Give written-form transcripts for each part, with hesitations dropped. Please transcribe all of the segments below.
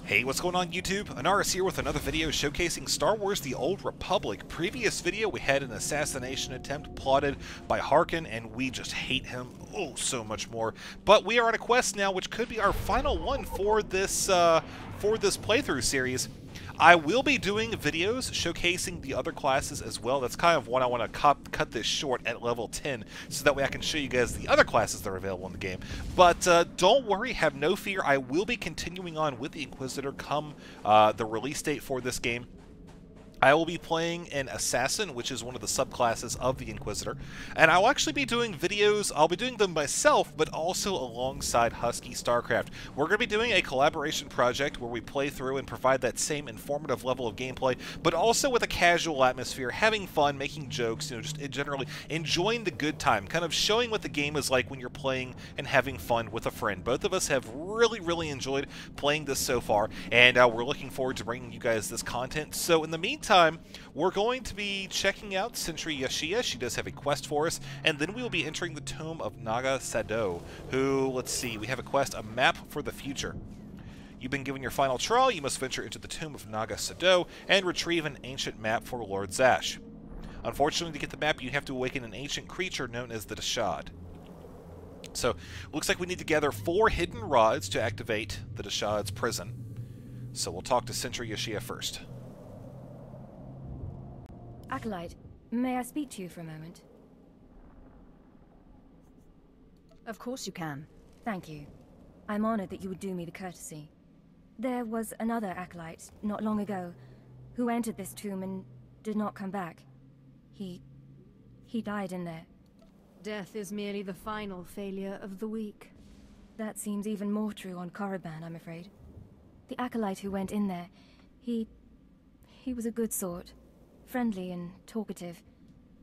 Hey, what's going on YouTube? Anaris here with another video showcasing Star Wars The Old Republic. Previous video we had an assassination attempt plotted by Harkin and we just hate him so much more. But we are on a quest now which could be our final one for this playthrough series. I will be doing videos showcasing the other classes as well. That's kind of what I want to cut this short at level 10, so that way I can show you guys the other classes that are available in the game. But don't worry, have no fear. I will be continuing on with the Inquisitor come the release date for this game. I will be playing an Assassin, which is one of the subclasses of the Inquisitor, and I'll actually be doing videos. I'll be doing them myself, but also alongside Husky StarCraft. We're going to be doing a collaboration project where we play through and provide that same informative level of gameplay, but also with a casual atmosphere, having fun, making jokes, you know, just generally enjoying the good time, kind of showing what the game is like when you're playing and having fun with a friend. Both of us have really enjoyed playing this so far, and we're looking forward to bringing you guys this content. So in the meantime, we're going to be checking out Sentry Yashia. She does have a quest for us, and then we will be entering the tomb of Naga Sadow, who, let's see, we have a quest, a map for the future. You've been given your final trial. You must venture into the tomb of Naga Sadow and retrieve an ancient map for Lord Zash. Unfortunately, to get the map, you have to awaken an ancient creature known as the Dashad. So, looks like we need to gather 4 hidden rods to activate the Dashad's prison. So we'll talk to Sentry Yashia first. Acolyte, may I speak to you for a moment? Of course you can. Thank you. I'm honored that you would do me the courtesy. There was another Acolyte, not long ago, who entered this tomb and did not come back. He died in there. Death is merely the final failure of the weak. That seems even more true on Korriban, I'm afraid. The Acolyte who went in there, he was a good sort. Friendly and talkative.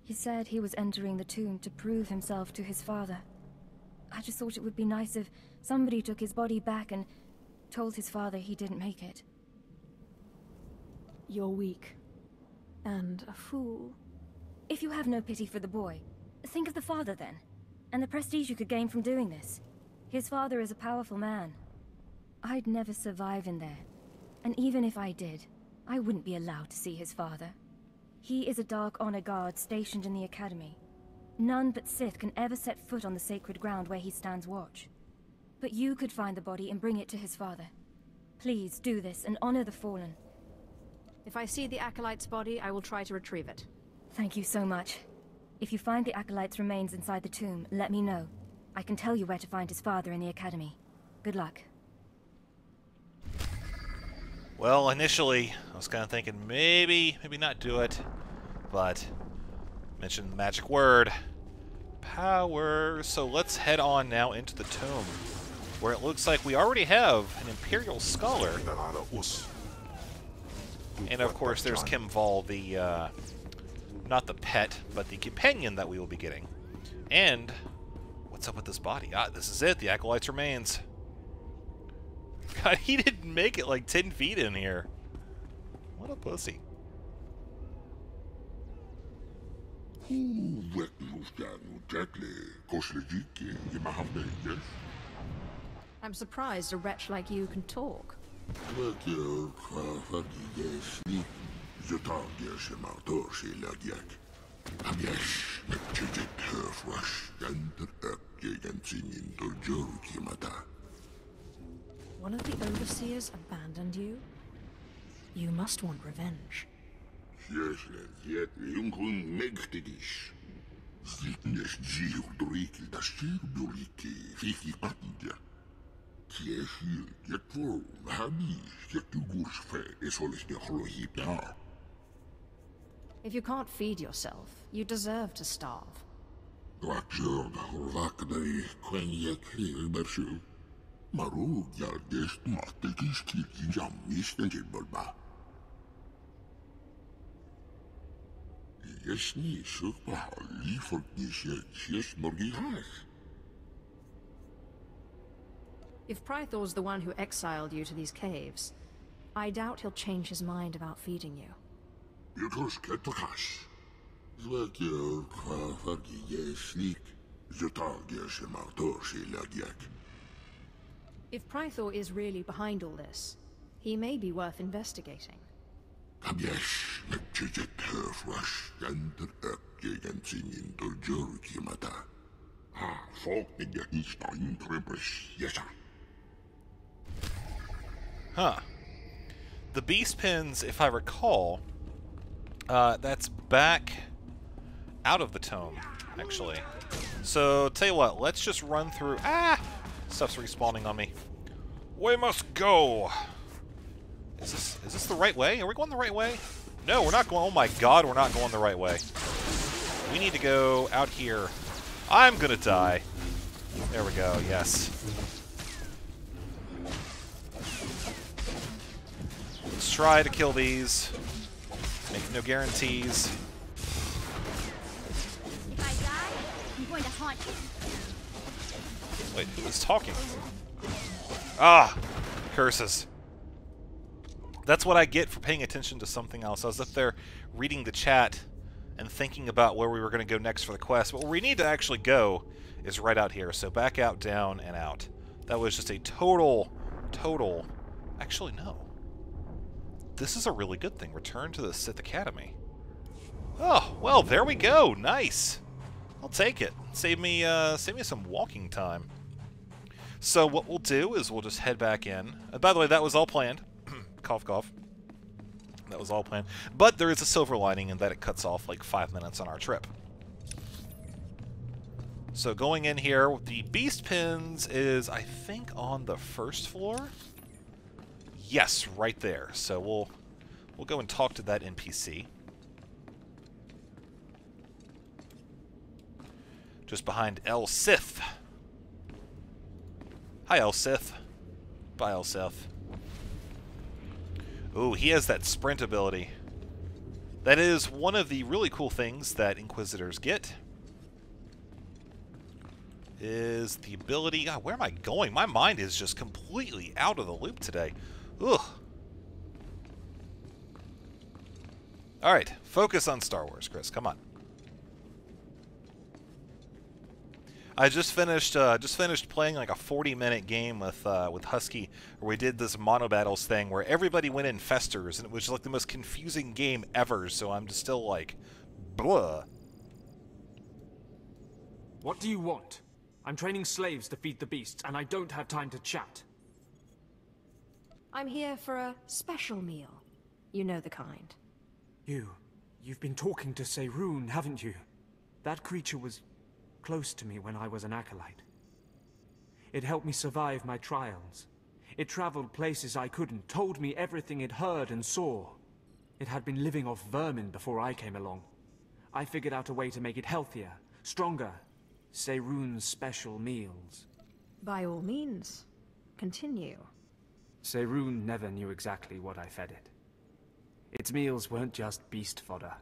He said he was entering the tomb to prove himself to his father. I just thought it would be nice if somebody took his body back and told his father he didn't make it. You're weak. And a fool. If you have no pity for the boy, think of the father then, and the prestige you could gain from doing this. His father is a powerful man. I'd never survive in there, and even if I did, I wouldn't be allowed to see his father. He is a Dark Honor Guard stationed in the Academy. None but Sith can ever set foot on the sacred ground where he stands watch. But you could find the body and bring it to his father. Please do this and honor the fallen. If I see the Acolyte's body, I will try to retrieve it. Thank you so much. If you find the Acolyte's remains inside the tomb, let me know. I can tell you where to find his father in the Academy. Good luck. Well, initially, I was kind of thinking maybe not do it, but mention the magic word, power. So let's head on now into the tomb, where it looks like we already have an Imperial Scholar. And of course, there's Kim Vol, the, not the pet, but the companion that we will be getting. And what's up with this body? Ah, this is it, the Acolyte's remains. God, he didn't make it like 10 feet in here. What a pussy. I'm surprised a wretch like you can talk. One of the Overseers abandoned you? You must want revenge. If you can't feed yourself, you deserve to starve. If Prythor's the one who exiled you to these caves, I doubt he'll change his mind about feeding you. If Prythor is really behind all this, He may be worth investigating. Huh. The beast pins, if I recall, that's back out of the tome, actually. So, tell you what, let's just run through... Ah! Stuff's respawning on me. We must go! Is this the right way? Are we going the right way? No, we're not going... Oh my god, we're not going the right way. We need to go out here. I'm gonna die. There we go, yes. Let's try to kill these. Make no guarantees. If I die, I'm going to haunt you. Wait, who's talking? Ah! Curses. That's what I get for paying attention to something else. I was up there reading the chat and thinking about where we were going to go next for the quest. But where we need to actually go is right out here. So back out, down, and out. That was just a total... Actually, no. This is a really good thing. Return to the Sith Academy. Oh, well, there we go. Nice. I'll take it. Save me some walking time. So what we'll do is we'll just head back in. And by the way, that was all planned. Cough, cough. That was all planned. But there is a silver lining in that it cuts off like 5 minutes on our trip. So going in here, the beast pins is, I think, on the first floor? Yes, right there. So we'll go and talk to that NPC. Just behind El Sith. Hi, El Sith. Bye, El Sith. Ooh, he has that sprint ability. That is one of the really cool things that Inquisitors get. Is the ability... God, where am I going? My mind is just completely out of the loop today. Ugh. Alright, focus on Star Wars, Chris. Come on. I just finished playing like a 40-minute game with Husky, where we did this mono battles thing where everybody went in festers, and it was like the most confusing game ever. So I'm just still like, blah. What do you want? I'm training slaves to feed the beasts, and I don't have time to chat. I'm here for a special meal. You know the kind. You've been talking to Seirun, haven't you? That creature was close to me when I was an acolyte. It helped me survive my trials. It traveled places I couldn't, told me everything it heard and saw. It had been living off vermin before I came along. I figured out a way to make it healthier, stronger. Seirun's special meals. By all means, continue. Seirun never knew exactly what I fed it. Its meals weren't just beast fodder.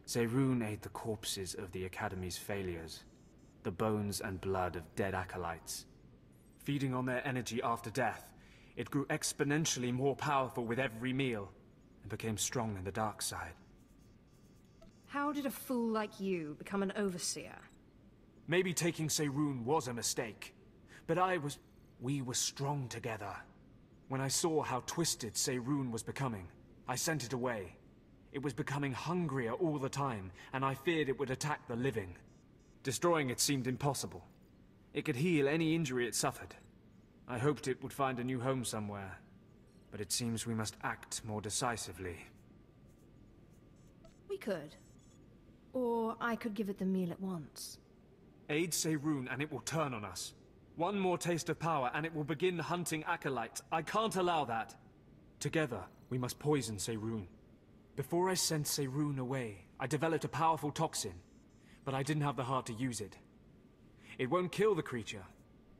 Seirun ate the corpses of the Academy's failures, the bones and blood of dead acolytes. Feeding on their energy after death, it grew exponentially more powerful with every meal, and became strong in the dark side. How did a fool like you become an overseer? Maybe taking Seirun was a mistake, but we were strong together. When I saw how twisted Seirun was becoming, I sent it away. It was becoming hungrier all the time, and I feared it would attack the living. Destroying it seemed impossible. It could heal any injury it suffered. I hoped it would find a new home somewhere, but it seems we must act more decisively. We could. Or I could give it the meal at once. Aid Seirun and it will turn on us. One more taste of power and it will begin hunting acolytes. I can't allow that. Together, we must poison Seirun. Before I sent Seirun away, I developed a powerful toxin, but I didn't have the heart to use it. It won't kill the creature,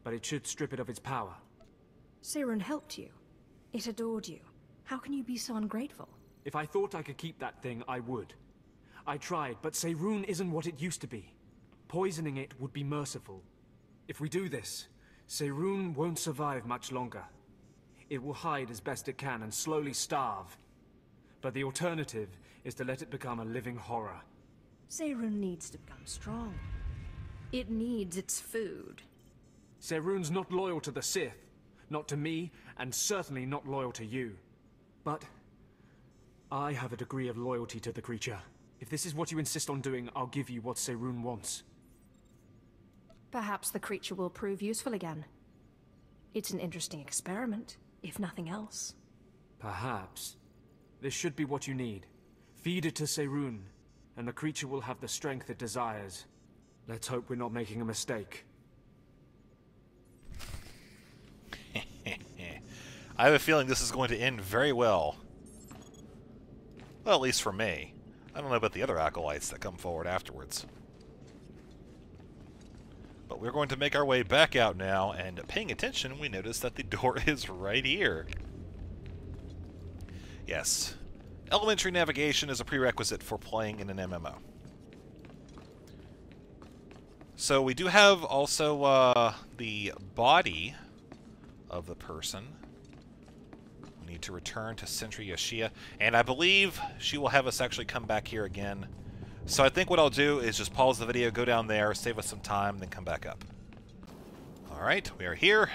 but it should strip it of its power. Seirun helped you. It adored you. How can you be so ungrateful? If I thought I could keep that thing, I would. I tried, but Seirun isn't what it used to be. Poisoning it would be merciful. If we do this, Seirun won't survive much longer. It will hide as best it can and slowly starve. But the alternative is to let it become a living horror. Seirun needs to become strong. It needs its food. Seirun's not loyal to the Sith, not to me, and certainly not loyal to you. But I have a degree of loyalty to the creature. If this is what you insist on doing, I'll give you what Seirun wants. Perhaps the creature will prove useful again. It's an interesting experiment, if nothing else. Perhaps. This should be what you need. Feed it to Seirun, and the creature will have the strength it desires. Let's hope we're not making a mistake. I have a feeling this is going to end very well. Well, at least for me. I don't know about the other acolytes that come forward afterwards. But we're going to make our way back out now, and paying attention, we notice that the door is right here. Yes. Elementary navigation is a prerequisite for playing in an MMO. So we do have also the body of the person. We need to return to Sentry Yoshia, and I believe she will have us actually come back here again. So I think what I'll do is just pause the video, go down there, save us some time, then come back up. Alright, we are here,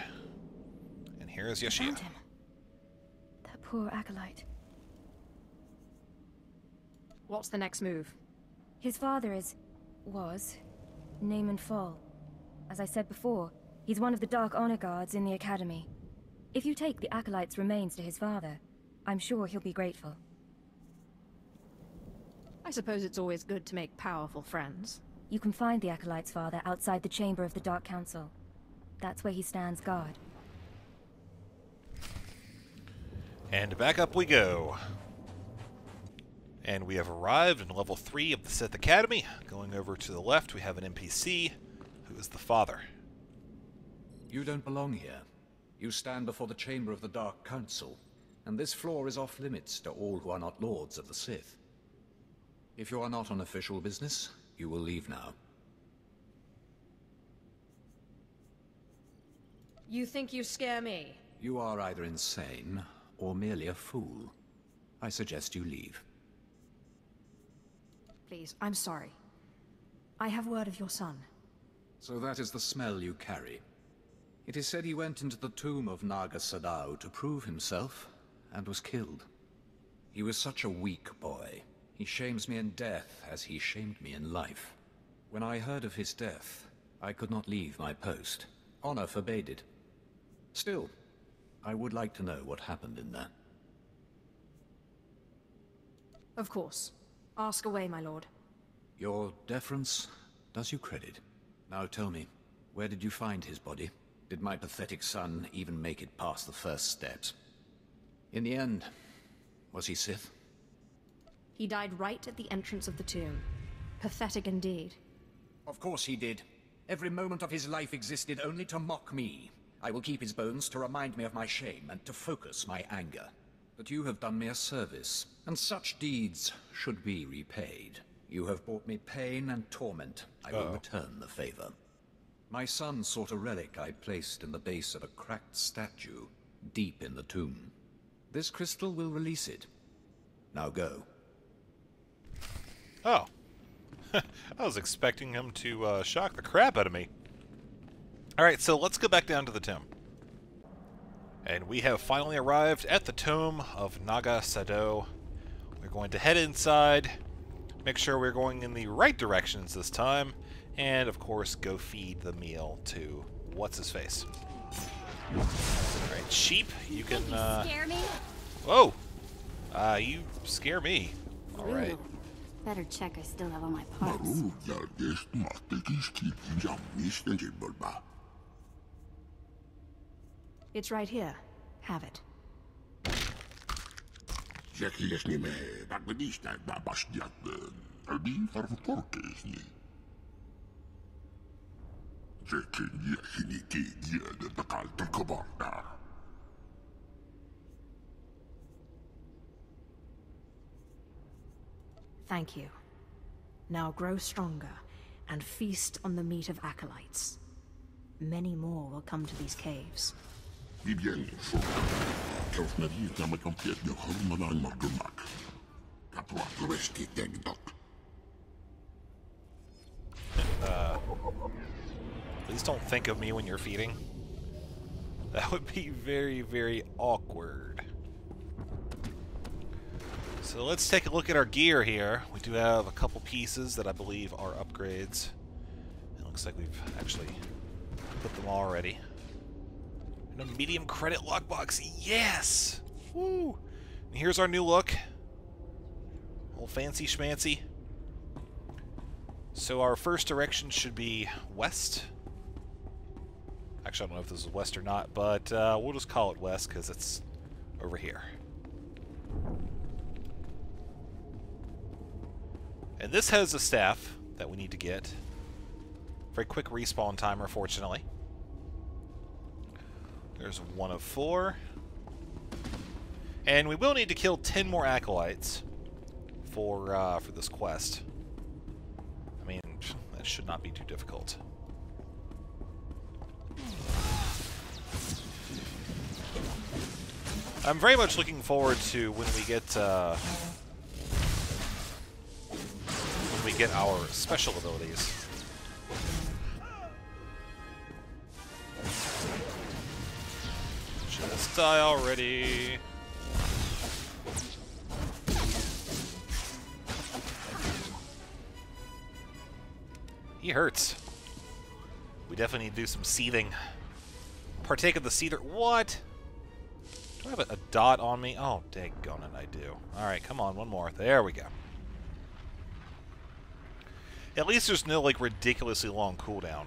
and here is Yoshia. Found him. That poor acolyte. What's the next move? His father was Naaman Fall. As I said before, he's one of the Dark Honor Guards in the Academy. If you take the acolyte's remains to his father, I'm sure he'll be grateful. I suppose it's always good to make powerful friends. You can find the acolyte's father outside the chamber of the Dark Council. That's where he stands guard. And back up we go. And we have arrived in level 3 of the Sith Academy. Going over to the left, we have an NPC, who is the father. You don't belong here. You stand before the chamber of the Dark Council, and this floor is off limits to all who are not lords of the Sith. If you are not on official business, you will leave now. You think you scare me? You are either insane, or merely a fool. I suggest you leave. Please, I'm sorry. I have word of your son. So that is the smell you carry. It is said he went into the tomb of Naga Sadao to prove himself, and was killed. He was such a weak boy. He shames me in death as he shamed me in life. When I heard of his death, I could not leave my post. Honor forbade it. Still, I would like to know what happened in there. Of course. Ask away, my lord. Your deference does you credit. Now tell me, where did you find his body? Did my pathetic son even make it past the first steps? In the end, was he Sith? He died right at the entrance of the tomb. Pathetic indeed. Of course he did. Every moment of his life existed only to mock me. I will keep his bones to remind me of my shame and to focus my anger. But you have done me a service, and such deeds should be repaid. You have brought me pain and torment. I will return the favor. My son sought a relic I placed in the base of a cracked statue, deep in the tomb. This crystal will release it. Now go. Oh. I was expecting him to shock the crap out of me. Alright, so let's go back down to the tomb. And we have finally arrived at the tomb of Naga Sadao. We're going to head inside, make sure we're going in the right directions this time, and of course go feed the meal to what's-his-face. Alright, sheep, you can Scare me? Whoa! You scare me. Alright. Ooh. Better check I still have all my parts. It's right here. Have it. Thank you. Now grow stronger and feast on the meat of acolytes. Many more will come to these caves. Please don't think of me when you're feeding. That would be very, very awkward. So let's take a look at our gear here. We do have a couple pieces that I believe are upgrades. It looks like we've actually put them already. And a medium credit lockbox. Yes! Woo! And here's our new look. Old fancy schmancy. So our first direction should be west. Actually, I don't know if this is west or not, but we'll just call it west because it's over here. And this has a staff that we need to get. Very quick respawn timer, fortunately. There's 1 of 4. And we will need to kill 10 more acolytes for this quest. I mean, that should not be too difficult. I'm very much looking forward to when we get our special abilities. Just die already. He hurts. We definitely need to do some seething. Partake of the seether. What? Do I have a dot on me? Oh, daggone it, I do. Alright, come on, one more. There we go. At least there's no, like, ridiculously long cooldown.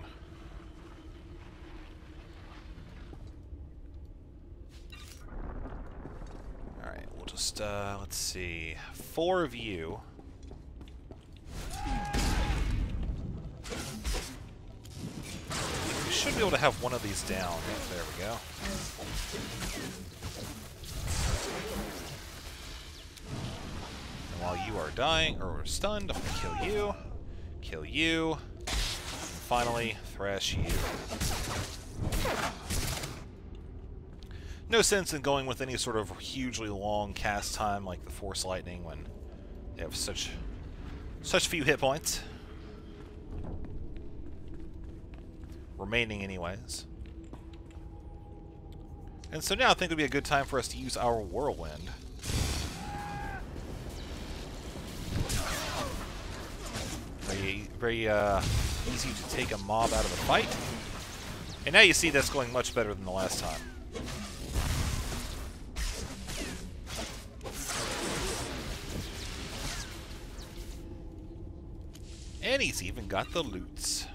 Alright, we'll just, let's see. 4 of you. We should be able to have one of these down. Yep, there we go. And while you are dying, or stunned, I'm gonna kill you. Kill you. And finally, thrash you. No sense in going with any sort of hugely long cast time like the Force Lightning when they have such few hit points. Remaining anyways. And so now I think it would be a good time for us to use our Whirlwind. Very easy to take a mob out of the fight. And now you see that's going much better than the last time. And he's even got the loots.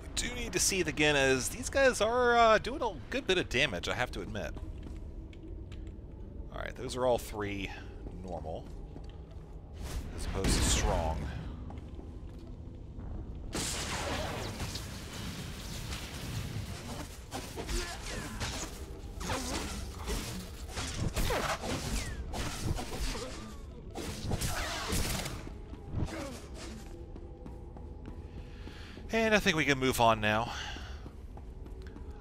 We do need to see it again, as these guys are doing a good bit of damage, I have to admit. Alright, those are all 3 normal, as opposed to strong. And I think we can move on now.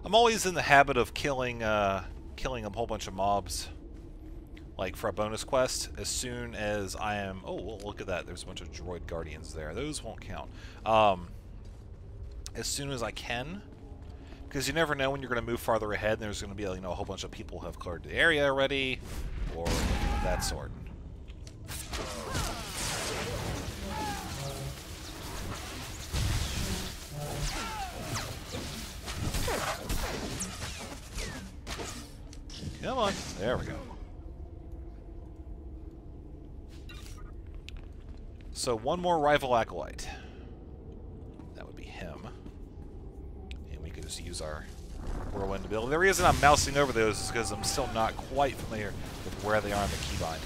I'm always in the habit of killing a whole bunch of mobs, like for a bonus quest, as soon as I am... Oh, well, look at that. There's a bunch of droid guardians there. Those won't count. As soon as I can, because you never know when you're going to move farther ahead, and there's going to be, you know, a whole bunch of people who have cleared the area already, or that sort. Come on. There we go. So one more rival acolyte. That would be him. And we could just use our whirlwind ability. The reason I'm mousing over those is because I'm still not quite familiar with where they are on the keybind.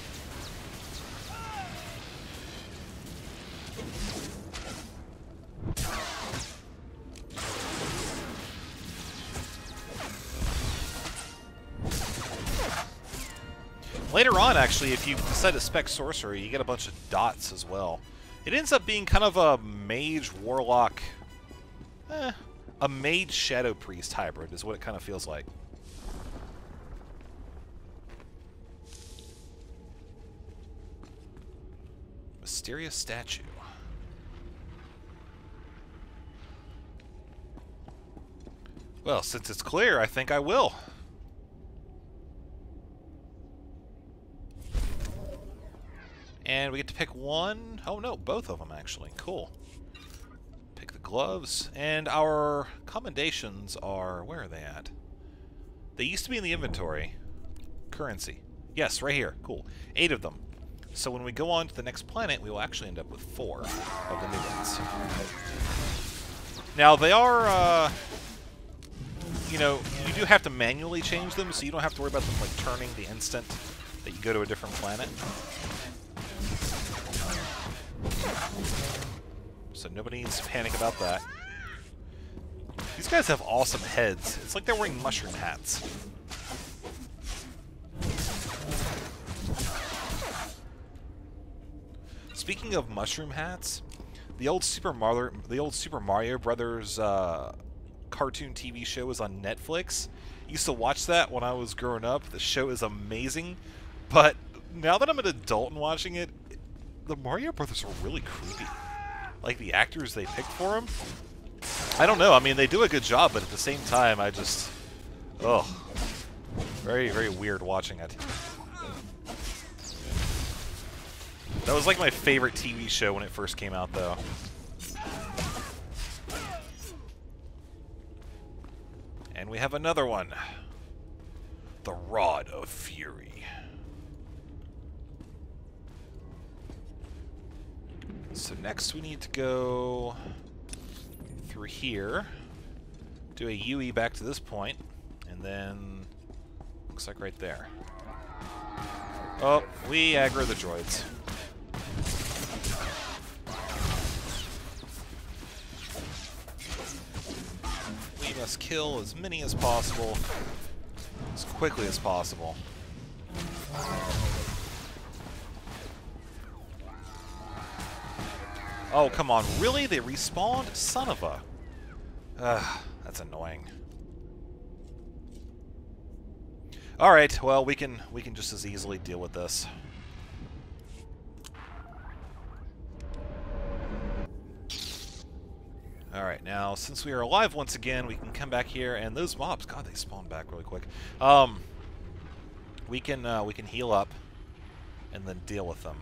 Later on, actually, if you decide to spec Sorcery, you get a bunch of dots as well. It ends up being kind of a mage warlock, a mage shadow priest hybrid is what it kind of feels like. Mysterious statue. Well, since it's clear, I think I will. And we get to pick one. Oh no, both of them actually. Cool. Pick the gloves. And our commendations are... Where are they at? They used to be in the inventory. Currency. Yes, right here. Cool. 8 of them. So when we go on to the next planet, we will actually end up with 4 of the new ones. Now, they are, you know, you do have to manually change them, so you don't have to worry about them, like, turning the instant that you go to a different planet. So nobody needs to panic about that. These guys have awesome heads. It's like they're wearing mushroom hats. Speaking of mushroom hats, the old Super Mario Brothers cartoon TV show is on Netflix. I used to watch that when I was growing up. The show is amazing, but now that I'm an adult and watching it, the Mario Brothers are really creepy. Like the actors they picked for them. I don't know. I mean, they do a good job, but at the same time, I just, ugh, very, very weird watching it. That was like my favorite TV show when it first came out, though. And we have another one. The Rod of Fury. So next we need to go through here, do a UE back to this point, and then looks like right there. Oh, we aggro the droids. We must kill as many as possible, as quickly as possible. Oh, come on, really? They respawned? Son of a... that's annoying. Alright, well, we can just as easily deal with this. Alright, now, since we are alive once again, we can come back here, and those mobs, God, they spawn back really quick. We can heal up, and then deal with them.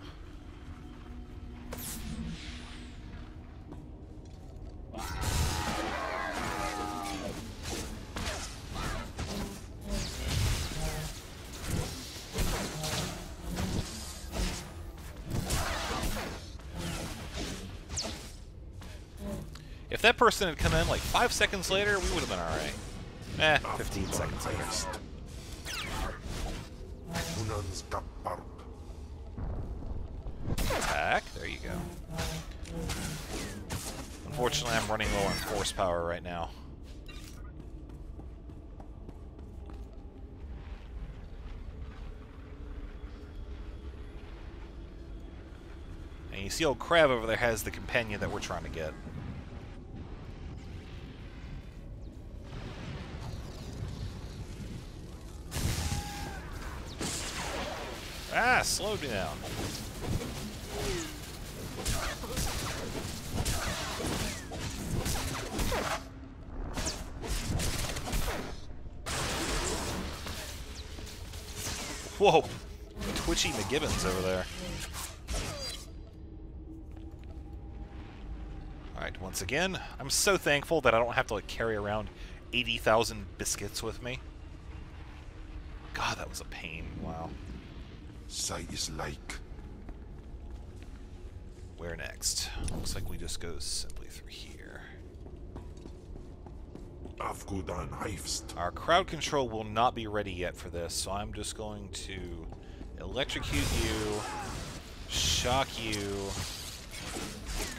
If that person had come in like 5 seconds later, we would have been alright. 15 seconds later. Attack. There you go. Unfortunately, I'm running low on force power right now. And you see old Crab over there has the companion that we're trying to get. Ah, slowed me down. Whoa! Twitchy McGibbons over there. Alright, once again, I'm so thankful that I don't have to like carry around 80,000 biscuits with me. God, that was a pain. Wow. Sight is like. Where next? Looks like we just go simply through here. Our crowd control will not be ready yet for this, so I'm just going to electrocute you, shock you,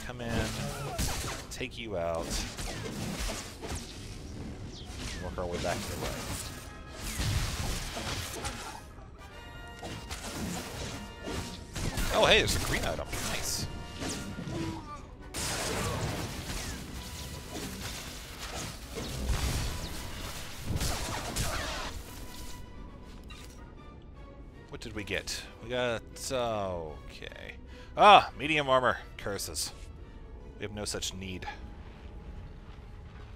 come in, take you out, work our way back to the right. Oh, hey, there's a green item. Nice. What did we get? We got... okay. Ah! Medium armor. Curses. We have no such need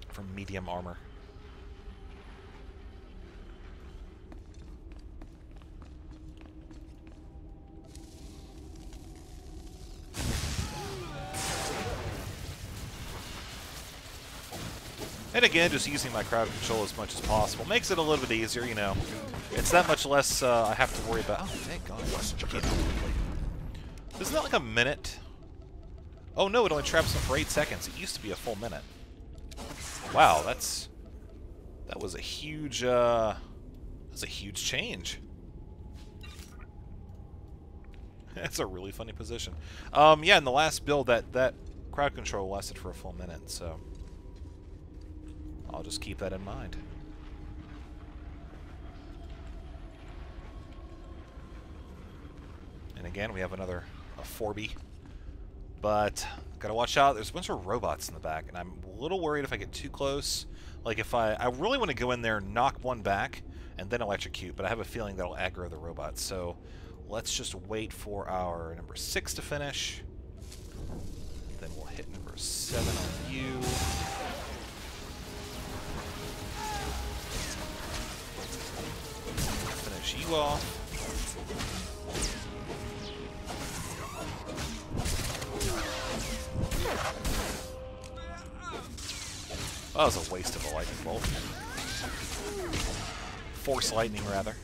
for medium armor. And again, just using my crowd control as much as possible makes it a little bit easier, you know. It's that much less I have to worry about. Oh, thank God. Isn't that like a minute? Oh no, it only traps them for 8 seconds. It used to be a full minute. Wow, that was a huge change. That's a really funny position. Yeah, in the last build, that crowd control lasted for a full minute, so I'll just keep that in mind. And again, we have a 4B. But gotta watch out. There's a bunch of robots in the back, and I'm a little worried if I get too close. Like if I really want to go in there, knock one back, and then electrocute, but I have a feeling that'll aggro the robots. So let's just wait for our number 6 to finish. Then we'll hit number 7 on you. Finish you off. That was a waste of a lightning bolt. Force lightning, rather.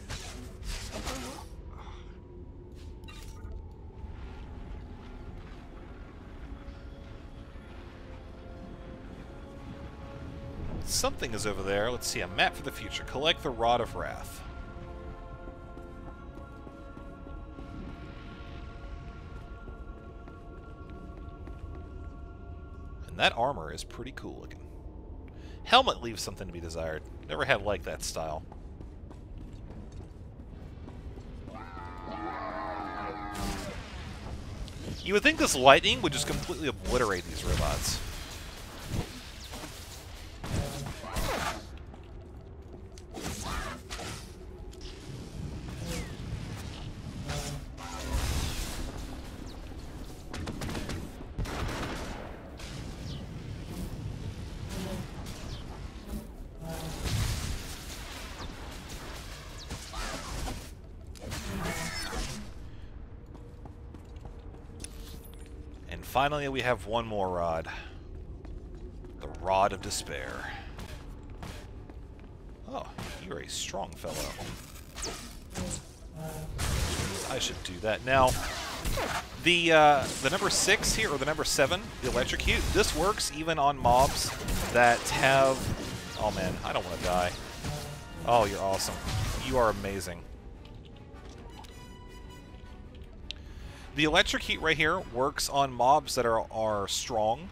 Something is over there. Let's see, a map for the future. Collect the Rod of Wrath. And that armor is pretty cool looking. Helmet leaves something to be desired. Never had like that style. You would think this lightning would just completely obliterate these robots. Finally, we have one more rod. The Rod of Despair. Oh, you're a strong fellow. I should do that. Now, the number 6 here, or the number 7, the Electrocute, this works even on mobs that have... Oh man, I don't want to die. Oh, you're awesome. You are amazing. The Electrocute right here works on mobs that are strong.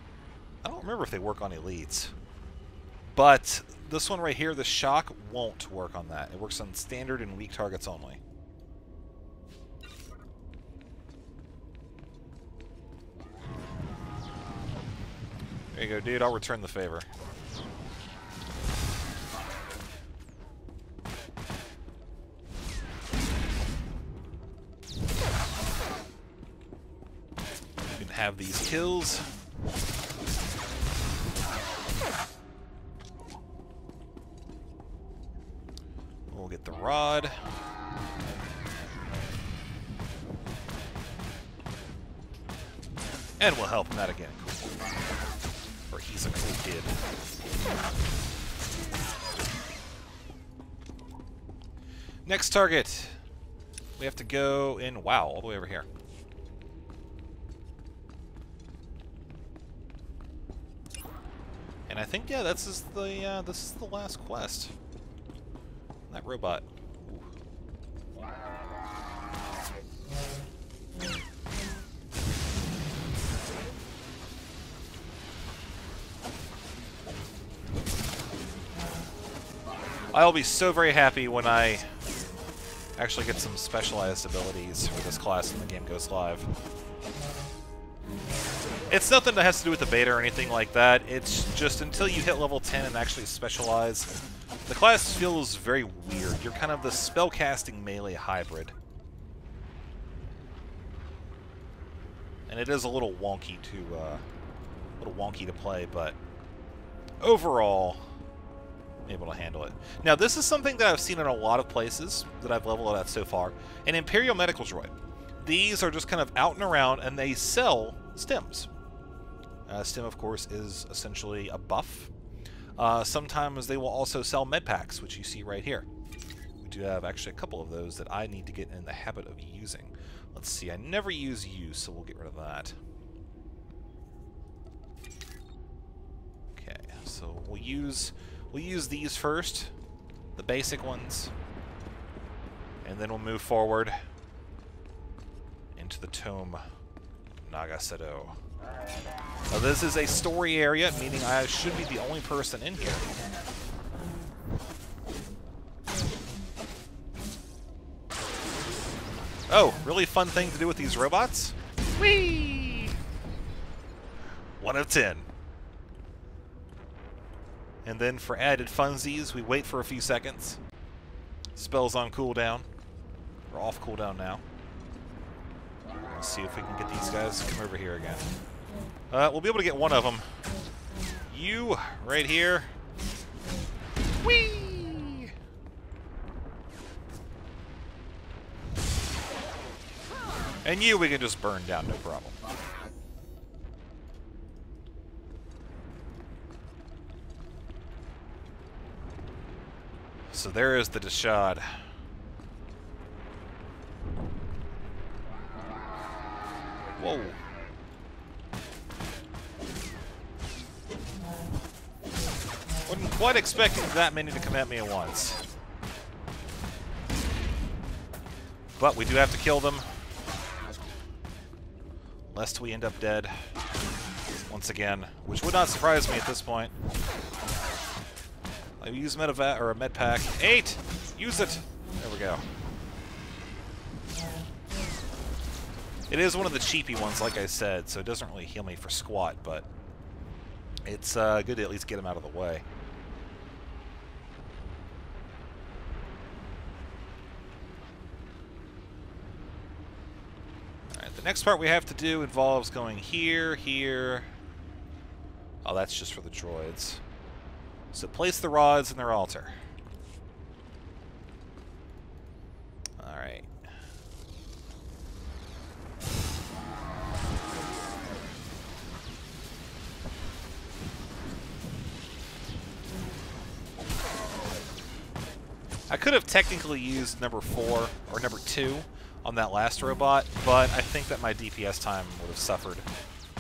I don't remember if they work on elites. But this one right here, the Shock, won't work on that. It works on standard and weak targets only. There you go, dude. I'll return the favor. Have these kills. We'll get the rod. And we'll help him out again. Cool. Or he's a cool kid. Next target. We have to go in, wow, all the way over here. And I think, yeah, this is the last quest. That robot. Ooh. I'll be so very happy when I actually get some specialized abilities for this class when the game goes live. It's nothing that has to do with the beta or anything like that. It's just until you hit level 10 and actually specialize, the class feels very weird. You're kind of the spellcasting melee hybrid. And it is a little wonky to play, but overall, I'm able to handle it. Now, this is something that I've seen in a lot of places that I've leveled at so far. An Imperial Medical Droid. These are just kind of out and around, and they sell stims. Stim, of course, is essentially a buff. Sometimes they will also sell med packs, which you see right here. We do have actually a couple of those that I need to get in the habit of using. Let's see, I never use you, so we'll get rid of that. Okay, so we'll use these first, the basic ones, and then we'll move forward into the Tome Nagasedo. Now this is a story area, meaning I should be the only person in here. Oh, really fun thing to do with these robots? Whee! 1 of 10. And then for added funsies, we wait for a few seconds. Spells on cooldown. We're off cooldown now. Let's see if we can get these guys to come over here again. We'll be able to get one of them. You, right here. Whee! And you, we can just burn down, no problem. So there is the Deshad. Whoa. Wasn't quite expecting that many to come at me at once. But we do have to kill them, lest we end up dead once again, which would not surprise me at this point. I use medevac or a med pack. 8! Use it! There we go. It is one of the cheapy ones, like I said, so it doesn't really heal me for squat, but it's good to at least get him out of the way. Alright, the next part we have to do involves going here, here. Oh, that's just for the droids. So place the rods in their altar. Alright. I could have technically used number 4 or number 2 on that last robot, but I think that my DPS time would have suffered,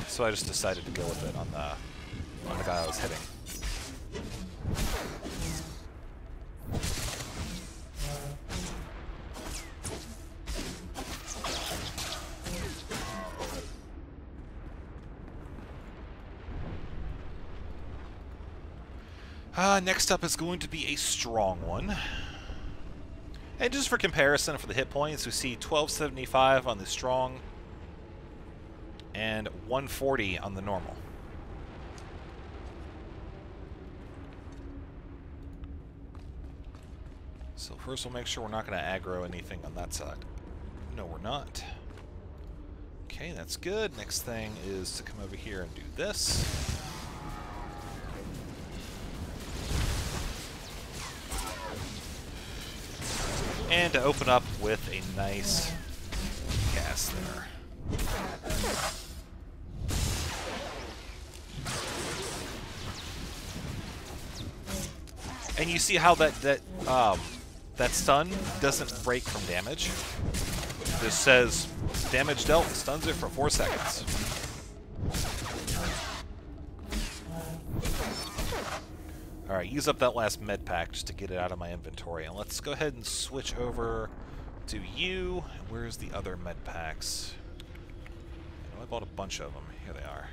so I just decided to go with it on the guy I was hitting. Next up is going to be a strong one. And just for comparison, for the hit points, we see 1275 on the strong and 140 on the normal. So first we'll make sure we're not going to aggro anything on that side. No, we're not. Okay, that's good. Next thing is to come over here and do this. And to open up with a nice gas there. And you see how that stun doesn't break from damage. This says damage dealt and stuns it for 4 seconds. Alright, use up that last med pack just to get it out of my inventory. And let's go ahead and switch over to you. Where's the other med packs? I bought a bunch of them. Here they are.